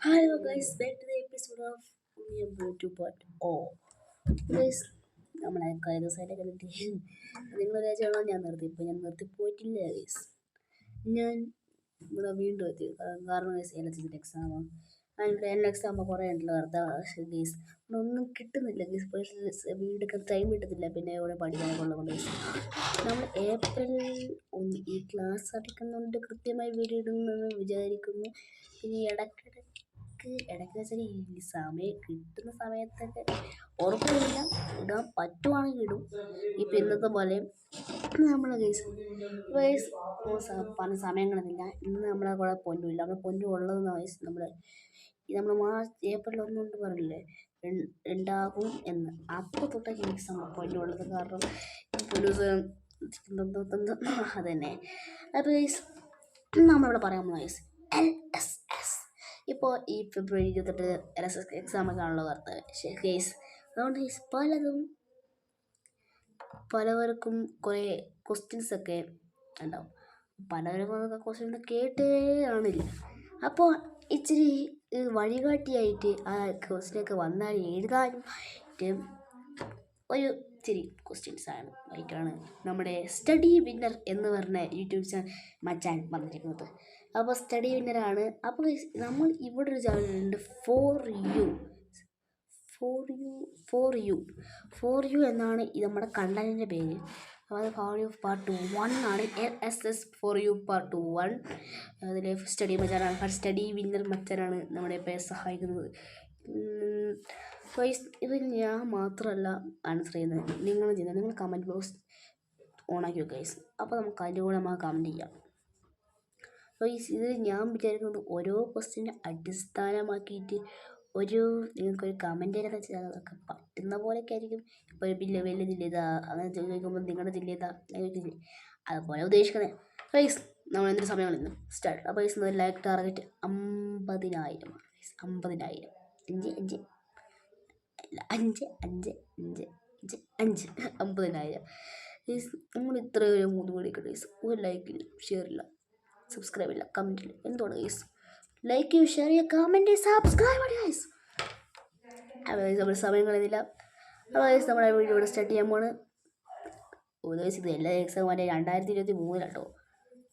Hello guys, back to the episode of Umiya 2.0. Guys, നമ്മളെ കഴിഞ്ഞ ദിവസമായിട്ടൊക്കെ നിർത്തി നിങ്ങൾ വിചാരിച്ചാണോ ഞാൻ നിർത്തി ഇപ്പോൾ ഞാൻ നിർത്തി പോയിട്ടില്ല ഗൈസ്. ഞാൻ ഇവിടെ വീണ്ടും എത്തി കാരണം ഗൈസ് LHS എക്സാമാണ്. അതിൻ്റെ എക്സാം ആകുമ്പോൾ കുറേ ഉണ്ടല്ലോ വെറുതെ ഗൈസ് ഒന്നും കിട്ടുന്നില്ല ഗൈസ്. വീടൊക്കെ ടൈം കിട്ടുന്നില്ല, പിന്നെ ഇവിടെ പഠിക്കാനൊക്കെ ഉള്ളത് കൊണ്ട് നമ്മൾ ഏപ്രിൽ 1 ഈ ക്ലാസ് അടയ്ക്കുന്നുണ്ട് കൃത്യമായി വീഡിയോ ഇടുന്നെന്ന് വിചാരിക്കുന്നു. പിന്നെ ഇടയ്ക്ക് വെച്ചാൽ ഈ സമയം കിട്ടുന്ന സമയത്തൊക്കെ ഉറപ്പില്ല, ഇടാൻ പറ്റുവാണെങ്കിൽ ഇടും. ഇപ്പം ഇന്നത്തെ പോലെ നമ്മളെ ഗൈസ് പറഞ്ഞ സമയങ്ങളൊന്നുമില്ല. ഇന്ന് നമ്മളെ കൂടെ പൊന്നുമില്ല. നമ്മൾ പൊന്നു ഉള്ളതെന്ന് വയസ്സ് നമ്മൾ ഏപ്രിൽ 1 കൊണ്ട് പറഞ്ഞില്ലേ ഉണ്ടാകും എന്ന്. അപ്പോൾ തൊട്ടൊക്കെ എനിക്ക് പൊന്നുള്ളത്. കാരണം അതന്നെ. അപ്പോൾ ഗൈസ് നമ്മളിവിടെ പറയാൻ പോകുന്ന ഗൈസ് LSS. ഇപ്പോൾ ഈ ഫെബ്രുവരി 28 LSS എക്സാമൊക്കെ ആണല്ലോ കറുത്തത് കേസ്. അതുകൊണ്ട് പലവർക്കും കുറേ ക്വസ്റ്റ്യൻസൊക്കെ ഉണ്ടാവും. പലവർക്കും ക്വസ്റ്റ്യൻ കേട്ടേ കാണില്ല. അപ്പോൾ ഇച്ചിരി വഴികാട്ടിയായിട്ട് ആ ക്വസ്റ്റ്യനൊക്കെ വന്നാൽ എഴുതാനും ഒരു ഇച്ചിരി ക്വസ്റ്റ്യൻസാണ് ആയിട്ടാണ് നമ്മുടെ സ്റ്റഡി വിന്നർ എന്ന് പറഞ്ഞ യൂട്യൂബ് ചാനൽ മച്ചാൻ പറഞ്ഞിരിക്കുന്നത്. അപ്പോൾ സ്റ്റഡി വിന്നറാണ്. അപ്പോൾ നമ്മൾ ഇവിടെ ഒരു ചാനലുണ്ട് ഫോർ യു എന്നാണ് നമ്മുടെ കണ്ടന്റിൻ്റെ പേര്. അപ്പോൾ അത് പാർട്ട് 1 ആണ്. LSS for you part 1. അതിൽ സ്റ്റഡി വിന്നർ മച്ചാനാണ് നമ്മുടെ പേര് സഹായിക്കുന്നത്. ഇത് ഞാൻ മാത്രമല്ല ആൻസർ ചെയ്യുന്നത്, നിങ്ങളും ചെയ്യുന്നത്. നിങ്ങൾ കമൻറ്റ് ബോക്സ് ഓണാക്കി വെക്കുക ഗൈസ്. അപ്പോൾ നമുക്ക് അതിൻ്റെ കൂടെ നമുക്ക് കമൻറ്റ് ചെയ്യാം. ഇത് ഞാൻ വിചാരിക്കുന്നത് ഓരോ ക്വസ്റ്റ്യനെ അടിസ്ഥാനമാക്കിയിട്ട് നിങ്ങൾക്കൊരു കമൻറ്റ് ചെയ്താൽ വെച്ചാൽ അതൊക്കെ പറ്റുന്ന പോലെയൊക്കെ ആയിരിക്കും. ഇപ്പോൾ വലിയ ജില്ല ഏതാ അങ്ങനെ ചോദിക്കുമ്പോൾ നിങ്ങളുടെ ജില്ല ഏതാ ചോദിക്കില്ലേ, അതുപോലെ ഉദ്ദേശിക്കുന്നത് ഗൈസ്. നമ്മൾ എന്തൊരു സമയമാണ് ഇന്ന് സ്റ്റാർട്ട്. അപ്പോൾ ഗൈസ് ലൈക്ക് ടാർഗറ്റ് 50,000 50,000 50,000 നമ്മൾ ഇത്രയും 3 മണിക്ക് ഗൈസ്. ഒരു ലൈക്കില്ല, ഷെയർ ഇല്ല, സബ്സ്ക്രൈബ് ഇല്ല, കമൻറ്റ് ഇല്ല. എന്തുകൊണ്ട് ഗൈസ്? ലൈക്ക് ചെയ്യൂ, ഷെയർ ചെയ്യുക, കമൻറ്റ്, സബ്സ്ക്രൈബ് ഗൈസ്. അപ്പോൾ നമ്മൾ സമയം കളയുന്നില്ല. അപ്പോൾ ഗൈസ് നമ്മുടെ വീഡിയോ ഇവിടെ സ്റ്റാർട്ട് ചെയ്യാൻ പോണ്. ഗൈസ് ഇത് എല്ലാ എക്സാം മറ്റേ 2023 കേട്ടോ,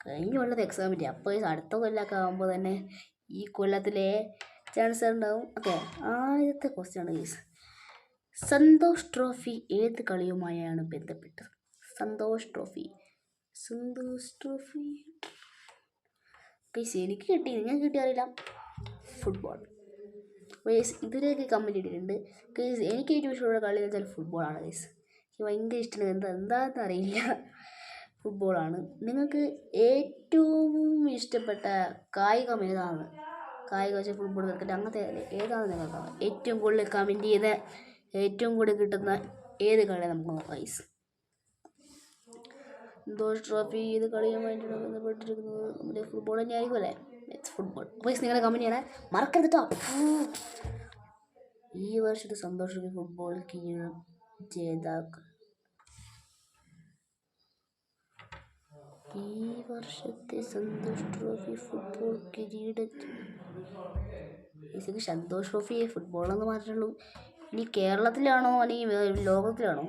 കഴിഞ്ഞ കൊല്ലത്തെ എക്സാം പറ്റി. അപ്പോൾ ഗൈസ് അടുത്ത കൊല്ലമൊക്കെ ആകുമ്പോൾ തന്നെ ഈ കൊല്ലത്തിലെ ചാൻസ് ഉണ്ടാവും. ഓക്കെ, ആദ്യത്തെ ക്വസ്റ്റ്യൻ ആണ് ഗൈസ്. സന്തോഷ് ട്രോഫി ഏത് കളിയുമായാണ് ബന്ധപ്പെട്ടത്? സന്തോഷ് ട്രോഫി ഗൈസ് എനിക്ക് കിട്ടി, നിങ്ങൾക്ക് കിട്ടിയറിയില്ല. ഫുട്ബോൾ. ഗൈസ് ഇതിലേക്ക് കമൻറ്റ് ഇട്ടിട്ടുണ്ട് ഗൈസ്. എനിക്ക് ഏറ്റവും ഇഷ്ടമുള്ള കളി എന്ന് വെച്ചാൽ ഫുട്ബോളാണ് ഗൈസ്. എനിക്ക് ഭയങ്കര ഇഷ്ടമാണ്. എന്താണെന്ന് അറിയില്ല, ഫുട്ബോളാണ്. നിങ്ങൾക്ക് ഏറ്റവും ഇഷ്ടപ്പെട്ട കായികം ഏതാണ്? കായികം വെച്ചാൽ ഫുട്ബോൾ, ക്രിക്കറ്റ്, അങ്ങനത്തെ ഏതാണ് നിങ്ങൾക്ക് ഏറ്റവും കൂടുതൽ കമൻറ്റ് ചെയ്ത് ഏറ്റവും കൂടുതൽ കിട്ടുന്ന ഏത് കളിയാണ് നമുക്ക് നോക്കാം ഗൈസ്. സന്തോഷ് ട്രോഫി ഏത് കളിയുമായിട്ടാണ് ബന്ധപ്പെട്ടിരിക്കുന്നത്? നമ്മുടെ ഫുട്ബോൾ തന്നെ ആയിരിക്കും അല്ലേ? ഫുട്ബോൾ. ഗൈസ് നിങ്ങളെ കമൻറ്റ് ചെയ്യണേ മറക്കരുത് കേട്ടോ. ഈ വർഷത്തെ സന്തോഷ് ട്രോഫി ഫുട്ബോൾ ജേതാക്കൾ. ഈ വർഷത്തെ Santosh trophy football Santosh trophy ഫുട്ബോളെന്ന് മാത്രമേ. ഇനി കേരളത്തിലാണോ അല്ലെങ്കിൽ ലോകത്തിലാണോ?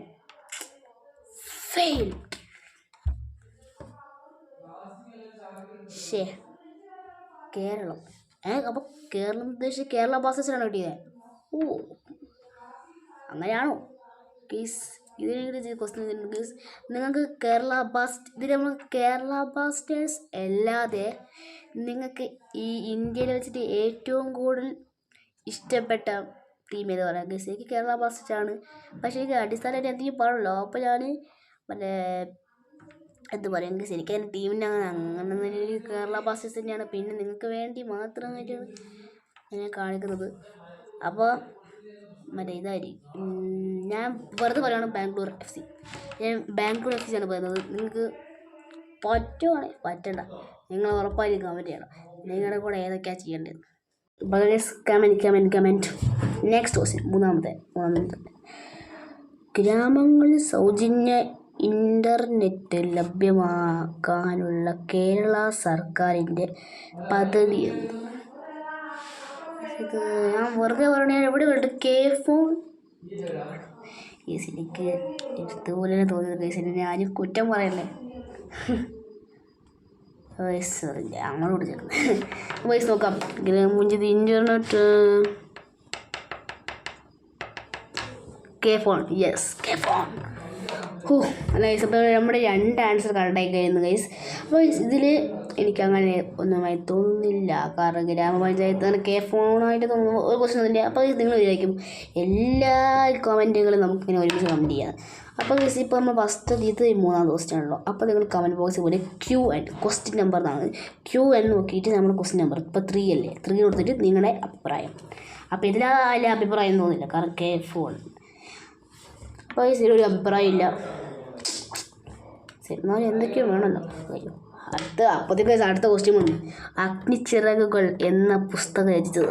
ഫെയിൽ. കേരളം. അപ്പോൾ കേരളം ഉദ്ദേശിച്ച് കേരള ബ്ലാസ്റ്റേഴ്സിനാണ് കിട്ടിയത്. ഓ അങ്ങനെയാണോ ഗൈസ്? ഇതിനെങ്കിലും question guys. നിങ്ങൾക്ക് കേരള ബ്ലാസ്റ്റേഴ്സ് അല്ലാതെ നിങ്ങൾക്ക് ഈ ഇന്ത്യയിൽ വെച്ചിട്ട് ഏറ്റവും കൂടുതൽ ഇഷ്ടപ്പെട്ട ടീം ഏത് പറയാം ഗൈസ്? എനിക്ക് കേരള ബ്ലാസ്റ്റേഴ്സ് ആണ്. പക്ഷേ എനിക്ക് അടിസ്ഥാനമായിട്ട് എന്തെങ്കിലും പാടുള്ളൂ. അപ്പോൾ ഞാൻ മറ്റേ എന്ത് പറയും ഗൈസ്, എനിക്ക് എൻ്റെ ടീമിൻ്റെ അങ്ങനെ കേരള ബ്ലാസ്റ്റേഴ്സ് തന്നെയാണ്. പിന്നെ നിങ്ങൾക്ക് വേണ്ടി മാത്രമായിട്ടാണ് ഞാൻ കാണിക്കുന്നത്. അപ്പോൾ മറ്റേ ഇതായിരിക്കും, ഞാൻ വെറുതെ പറയുകയാണ് ബാംഗ്ലൂർ FC. ഞാൻ ബാംഗ്ലൂർ FC ആണ് പറയുന്നത്. നിങ്ങൾക്ക് പറ്റുവാണെങ്കിൽ പറ്റണ്ട, നിങ്ങൾ ഉറപ്പായിരിക്കും കമൻറ്റ് ചെയ്യണം നിങ്ങളുടെ കൂടെ ഏതൊക്കെയാണ് ചെയ്യേണ്ടത്. കമൻറ്റ്. നെക്സ്റ്റ് ക്വസ്റ്റ്യൻ, മൂന്നാമത്തെ. ഗ്രാമങ്ങളിൽ സൗജന്യ ഇൻ്റർനെറ്റ് ലഭ്യമാക്കാനുള്ള കേരള സർക്കാരിൻ്റെ പദ്ധതി എന്ത്? ഇത് ഞാൻ വെറുതെ പറഞ്ഞ എവിടെ ഉണ്ട് കെ ഫോൺ കേസ്. എനിക്ക് ഇതുപോലെ തോന്നിയത് കേസ്. ഞാനും കുറ്റം പറയല്ലേ. സോറി അങ്ങോട്ട് ചേർന്ന് വയസ്സ് നോക്കാം. മുഞ്ചത് internet K FON. Yes, K FON. Guys, അപ്പോൾ നമ്മുടെ 2 ആൻസർ കറക്റ്റായി കഴിയുന്നു ഗൈസ്. അപ്പോൾ ഇതിൽ എനിക്കങ്ങനെ ഒന്നുമായി തോന്നുന്നില്ല. കാരണം ഗ്രാമപഞ്ചായത്ത് കെ ഫോണായിട്ട് തോന്നുന്നു ഒരു ക്വസ്റ്റ്യൻ ഒന്നുമില്ല. അപ്പോൾ നിങ്ങൾ വിചാരിക്കും എല്ലാ കമൻറ്റുകളും നമുക്കിങ്ങനെ ഒരുമിച്ച് കമൻറ്റ് ചെയ്യാം. അപ്പോൾ ഗൈസ്, ഇപ്പോൾ നമ്മൾ ഫസ്റ്റ് ഇത് 3-ാമത്തെ ക്വസ്റ്റ്യൻ ആണല്ലോ. അപ്പോൾ നിങ്ങൾ കമൻറ്റ് ബോക്സിൽ പോലെ QN ക്വസ്റ്റ്യൻ നമ്പർ എന്നാണ് QN നോക്കിയിട്ട് നമ്മൾ ക്വസ്റ്റ്യൻ നമ്പർ ഇപ്പോൾ 3 അല്ലേ, 3 കൊടുത്തിട്ട് നിങ്ങളുടെ അഭിപ്രായം. അപ്പോൾ ഇതിലായാലും അഭിപ്രായം തോന്നില്ല, കാരണം കെ ഫോൺ. അപ്പോൾ ഇതിലൊരു അഭിപ്രായം ഇല്ല. ശരി, എന്നാലും എന്തൊക്കെയോ വേണമല്ലോ. അയ്യോ, അപ്പോഴത്തേക്ക് അടുത്ത ക്വസ്റ്റ്യൻ വന്നു. അഗ്നിച്ചിറകുകൾ എന്ന പുസ്തകം രചിച്ചത്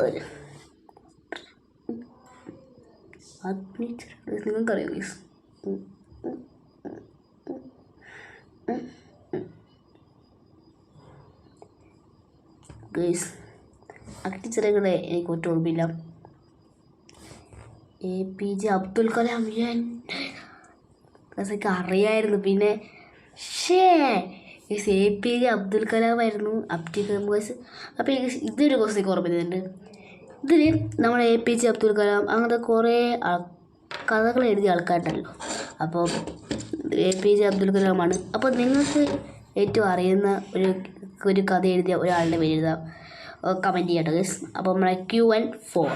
അഗ്നിച്ചിറകുകൾ നിങ്ങൾക്കറിയാം ഗൈസ്? ഗൈസ്, അഗ്നിച്ചിറകുകളെ എനിക്ക് ഒട്ടും ഓർമ്മയില്ല. APJ അബ്ദുൽ കലാം. എനിക്ക് അറിയായിരുന്നു. പിന്നെ APJ അബ്ദുൽ കലാം ആയിരുന്നു. അപ്പോൾ ഇതൊരു ക്വസ്റ്റ്യൻ ഓർമ്മയുണ്ട്. ഇതിൽ നമ്മുടെ APJ അബ്ദുൽ കലാം അങ്ങനത്തെ കുറേ കഥകൾ എഴുതിയ ആൾക്കാരുണ്ടല്ലോ. അപ്പോൾ APJ അബ്ദുൽ കലാമാണ്. അപ്പോൾ നിങ്ങൾക്ക് ഏറ്റവും അറിയുന്ന ഒരു കഥ എഴുതിയ ഒരാളുടെ പേര് എഴുതാം, കമൻറ്റ് ചെയ്യട്ടോ ഗൈസ്. അപ്പോൾ നമ്മുടെ QN4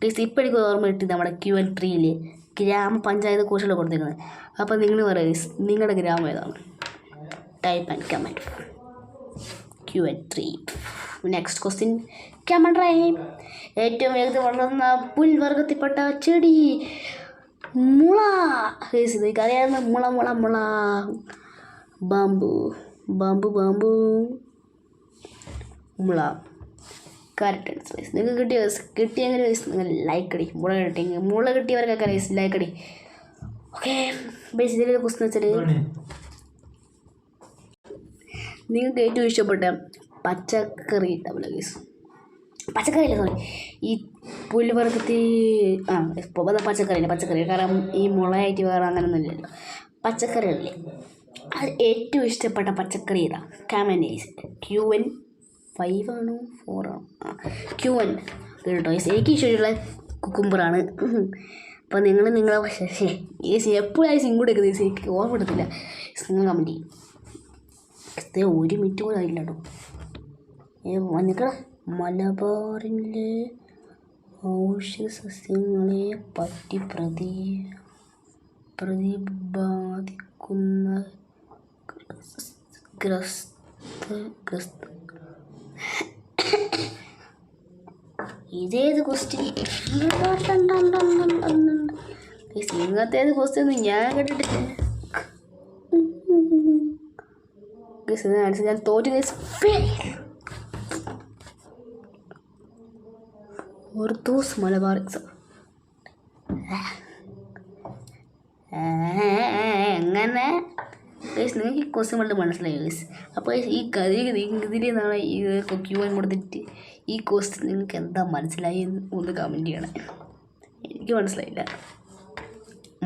ഗൈസ്. ഇപ്പോൾ എനിക്ക് ഓർമ്മ കിട്ടി നമ്മുടെ QN3 ഗ്രാമപഞ്ചായത്ത് കുറിച്ചുള്ള കൊടുത്തിരിക്കുന്നത്. അപ്പോൾ നിങ്ങൾ പറയുക ഗൈസ്, നിങ്ങളുടെ ഗ്രാമം ഏതാണ്? Type and comment. QN3. Next question. Comment rhyme. ഏറ്റവും വേഗത്തിൽ വളർന്ന പുൽവർഗത്തിൽപ്പെട്ട ചെടി മുള. ഗൈസ്, എനിക്കറിയാവുന്ന മുള ബാമ്പു മുള. Correct answer. നിങ്ങൾക്ക് കിട്ടിയെങ്കിൽ നിങ്ങൾ ലൈക്ക് അടി. മുള കിട്ടിയവർക്കൊക്കെ ലൈക്ക് അടി. ഓക്കെ, ബേസിക്കലി ക്വസ്റ്റ്യൻ വെച്ചാൽ നിങ്ങൾക്ക് ഏറ്റവും ഇഷ്ടപ്പെട്ട പച്ചക്കറി ഉണ്ടാവില്ല ഗൈസ്. പച്ചക്കറിയല്ല, സോറി, ഈ പുൽവർഗത്തിൽ പച്ചക്കറി. കാരണം ഈ മുളയായിട്ട് വേറെ അങ്ങനെയൊന്നും ഇല്ലല്ലോ. പച്ചക്കറികളില്ലേ, അത് ഏറ്റവും ഇഷ്ടപ്പെട്ട പച്ചക്കറി ഏതാ? Comment guys. QN5 ആണോ 4 ആണോ? QN കേട്ടോ ഗൈസ്. എനിക്ക് ഇഷ്ടമുള്ള കുക്കുംബറാണ്. അപ്പോൾ നിങ്ങളെ ഗൈസ് എപ്പോഴായി ഇങ്ങോട്ട് വെക്കുന്നത് ഗൈസ്? എനിക്ക് ഓർമ്മപ്പെടുത്തില്ല. നിങ്ങൾ കമൻറ്റ് ചെയ്യും. 1 മിനിറ്റ് പോലും ആയില്ല കേട്ടോ. വന്നിക്കട. മലബാറിലെ ഔഷധ സസ്യങ്ങളെ പറ്റി പ്രതിപാദിക്കുന്ന ഇതേത് ക്വസ്റ്റ്യൻ? ഇങ്ങനത്തേത് ക്വസ്റ്റ്യൻ ഒന്നും ഞാൻ കേട്ടിട്ടില്ല. ഞാൻ തോറ്റു. ഉർദൂസ് മലബാർ എക്സാം എങ്ങനെ ഗൈസ്? നിങ്ങൾക്ക് ഈ ക്വസ്റ്റ്യൻ കൊണ്ട് മനസ്സിലായി ഗൈസ്. അപ്പോൾ ഈ ഇതിൽ നിന്നാണ് ഈ QN കൊടുത്തിട്ട് ഈ ക്വസ്റ്റ്യൻ നിങ്ങൾക്ക് എന്താ മനസ്സിലായി എന്ന് ഒന്ന് കമൻറ്റ് ചെയ്യണേ. എനിക്ക് മനസ്സിലായില്ല.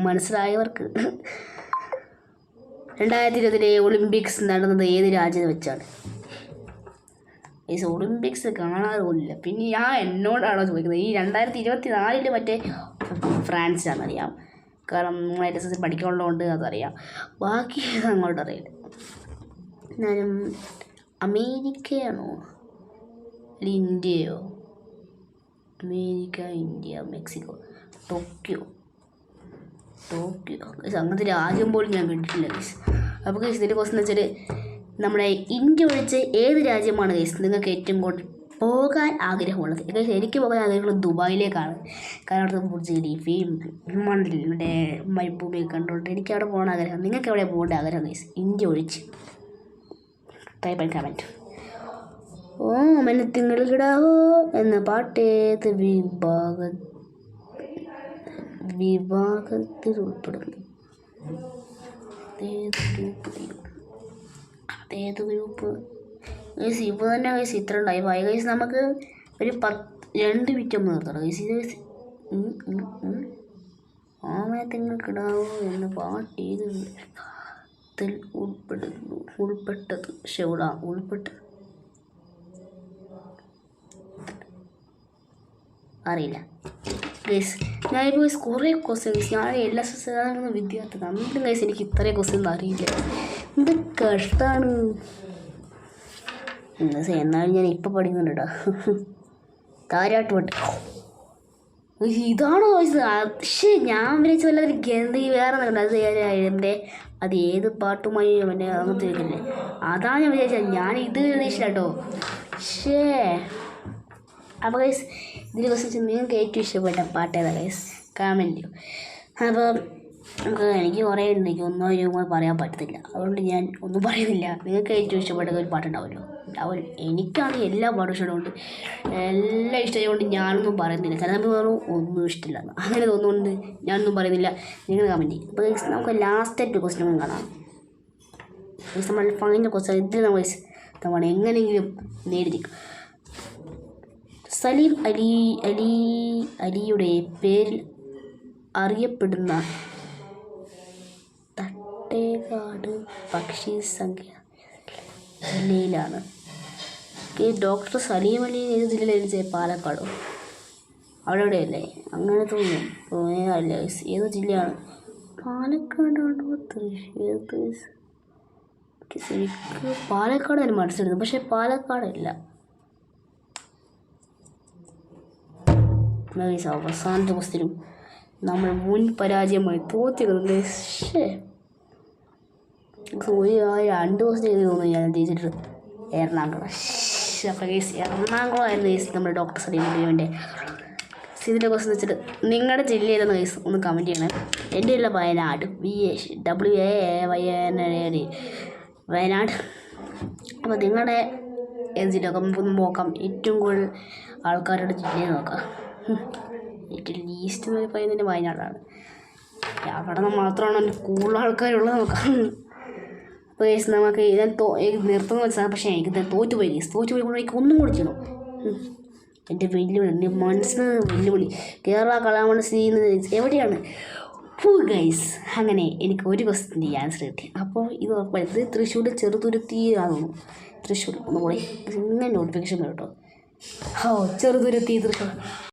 മനസ്സിലായവർക്ക് 2020 ഒളിമ്പിക്സ് നടന്നത് ഏത് രാജ്യത്ത് വെച്ചാണ്? ഗൈസ്, ഒളിമ്പിക്സ് കാണാതെ പോലില്ല. പിന്നെ എന്നോടാണോ ചോദിക്കുന്നത്? ഈ 2024 മറ്റേ ഫ്രാൻസിലാണെന്നറിയാം. കാരണം നമ്മൾ SSLC പഠിക്കാനുള്ളതുകൊണ്ട് അതറിയാം. ബാക്കി അങ്ങോട്ട് അറിയില്ല. എന്നാലും അമേരിക്കയാണോ അല്ലെങ്കിൽ ഇന്ത്യയോ? America, India, Mexico, Tokyo. അങ്ങനത്തെ രാജ്യം പോലും ഞാൻ കണ്ടിട്ടില്ല ഗൈസ്. അപ്പോൾ ഗൈസ്, ഇതിൻ്റെ ക്വസ്റ്റ്യൻ എന്ന് വെച്ചാൽ നമ്മുടെ ഇന്ത്യ ഒഴിച്ച് ഏത് രാജ്യമാണ് ഗൈസ് നിങ്ങൾക്ക് ഏറ്റവും കൂടുതൽ പോകാൻ ആഗ്രഹമുള്ളത്? ഗൈസ്, എനിക്ക് പോകാൻ ആഗ്രഹമുള്ളത് ദുബായിലേക്കാണ്. കാരണം അവിടുത്തെ ബുർജ് ഖലീഫയും മണ്ണിലെ മരുഭൂമിയൊക്കെ കണ്ടുകൊണ്ട് എനിക്ക് അവിടെ പോകാൻ ആഗ്രഹം. നിങ്ങൾക്ക് എവിടെ പോകേണ്ട ആഗ്രഹം ഗൈസ്, ഇന്ത്യ ഒഴിച്ച്? Type and comment. ഓ മനത്തിങ്കൾ കിടാവോ എന്ന പാട്ടേത് വിഭാഗത്തിൽ ഉൾപ്പെടുന്നു? അതേത് ഗ്രൂപ്പ് ഗൈസ്? ഇപ്പോൾ തന്നെ ഗൈസ് ഇത്ര ഉണ്ടായി. ഗൈസ്, നമുക്ക് ഒരു 2 വിറ്റം നിർത്തണം ഗൈസ്. ഇത് ആമയത്തിങ്ങൾക്കിടാവോ എന്ന പാട്ട് ഏത് ഉൾപ്പെട്ടത് ഷെവിടെ ഉൾപ്പെട്ടത് അറിയില്ല ഗൈസ്. ഞാനിപ്പോൾ കുറേ ക്വസ്റ്റ്യൻ ഗൈസ്, ഞാൻ എല്ലാ നടക്കുന്ന വിദ്യാർത്ഥി നമ്മളും ഗൈസ് എനിക്ക് ഇത്രയും ക്വസ്റ്റ്യൻ അറിയില്ല. എന്ത് കഷ്ടമാണ്. എന്നാലും ഞാൻ ഇപ്പം പഠിക്കുന്നുണ്ട് കേട്ടോ. താരാട്ട് പാട്ട് ഇതാണോ ചോദിച്ചത്? പക്ഷേ ഞാൻ വിളിച്ച വല്ലതൊരു ഗന്ധി വേറെ അത് അത് ഏത് പാട്ടുമായി പിന്നെ അങ്ങനത്തെ ചോദിക്കില്ലേ, അതാണ് ഞാൻ വിചാരിച്ചത്. ഞാൻ ഇത് പ്രതീക്ഷിച്ചില്ല കേട്ടോ. പക്ഷേ അപ്പോൾ ഗൈസ് ഇതിനെ കുറിച്ച് നിങ്ങൾക്ക് ഏറ്റവും ഇഷ്ടപ്പെട്ട പാട്ട് ഏതാ ഗൈസ് കമൻറ്റ്. അപ്പോൾ എനിക്ക് കുറേ ഉണ്ട്, എനിക്ക് ഒന്നും പറയാൻ പറ്റത്തില്ല, അതുകൊണ്ട് ഞാൻ ഒന്നും പറയുന്നില്ല. നിങ്ങൾക്ക് ഏറ്റവും ഇഷ്ടപ്പെട്ട ഒരു പാട്ടുണ്ടാവുമല്ലോ. എനിക്കാണെങ്കിൽ എല്ലാ പാട്ടും ഇഷ്ടമുണ്ട്, എല്ലാം ഇഷ്ടമായതുകൊണ്ട് ഞാനൊന്നും പറയുന്നില്ല. കാരണം നമുക്ക് വേറെ ഒന്നും ഇഷ്ടമില്ല അങ്ങനെ തോന്നുന്നുണ്ട് ഞാനൊന്നും പറയുന്നില്ല. നിങ്ങൾ കമൻറ്റ് ചെയ്യും. അപ്പോൾ നമുക്ക് ലാസ്റ്റ് ക്വസ്റ്റ്യൻ കാണാം. നമ്മൾ ഫൈനൽ ക്വസ്റ്റ്യൻ ഇതിൽ നമ്മൾ എങ്ങനെയെങ്കിലും നേടിയിരിക്കും. സലീം അലിയുടെ പേരിൽ അറിയപ്പെടുന്ന തട്ടേക്കാട് പക്ഷി സങ്കേതം ജില്ലയിലാണ്. ഡോക്ടർ സലീം അലി ഏത് ജില്ലയിലാണ്? പാലക്കാടോ അവിടെ എവിടെയല്ലേ? അങ്ങനെ തോന്നുന്നു. ഏത് ജില്ലയാണ്? പാലക്കാടാണോ തൃശ്ശൂർ? ശരിക്കും പാലക്കാട് തന്നെ മനസ്സിലായിരുന്നു, പക്ഷേ പാലക്കാടല്ല. അവസാനത്തെ ക്വസ്റ്റ്യനും നമ്മൾ മുൻ പരാജയമായി തോറ്റിരുന്നത്. ഒരു 2 ക്വസ്റ്റ്യൻ ചെയ്ത് തോന്നുന്നു ഞാൻ ജയിച്ചിട്ട്. എറണാകുളം. അപ്പോൾ എറണാകുളമായിരുന്നു കേസ് നമ്മുടെ ഡോക്ടർ സലീം അലിയുടെ. ഇതിൻ്റെ ക്വസ്റ്റ്യൻ വെച്ചിട്ട് നിങ്ങളുടെ ജില്ലയിലെന്ന് കേസ് ഒന്ന് കമൻറ്റ് ചെയ്യണം. എൻ്റെ ഉള്ള വയനാട് വയനാട്. അപ്പോൾ നിങ്ങളുടെ ഏത് ജില്ല നമുക്കൊന്ന് നോക്കാം. ഏറ്റവും കൂടുതൽ ആൾക്കാരുടെ ജില്ലയെ നോക്കാം. ഏറ്റവും ലീസ്റ്റ് എന്ന് പറയുന്നതിൻ്റെ വയനാടാണ്. അവിടെ മാത്രമാണ് കൂടുതൽ ആൾക്കാരുള്ളത് നോക്കാം. അപ്പോൾ കേസ് നമുക്ക് ഞാൻ നിർത്തുന്ന വെച്ചാൽ, പക്ഷേ എനിക്ക് തോറ്റുപോയി എനിക്ക് ഒന്നും കൂടി ചെയ്യണം. എൻ്റെ വെല്ലുവിളി, എൻ്റെ മനസ്സിന് വെല്ലുവിളി. കേരള കലാമണ്ഡലം എവിടെയാണ്? ഗൈസ് അങ്ങനെ എനിക്ക് ഒരു ക്വസ്റ്റ്യൻ്റെ ആൻസർ കിട്ടി. അപ്പോൾ ഇത് ഉറപ്പായത് തൃശ്ശൂർ ചെറുതുരുത്തിയാണെന്നു. തൃശ്ശൂർ ഒന്നുകൂടി ഇങ്ങനെ നോട്ടിഫിക്കേഷൻ വരും കേട്ടോ. ചെറുതുരുത്തി തൃശ്ശൂർ.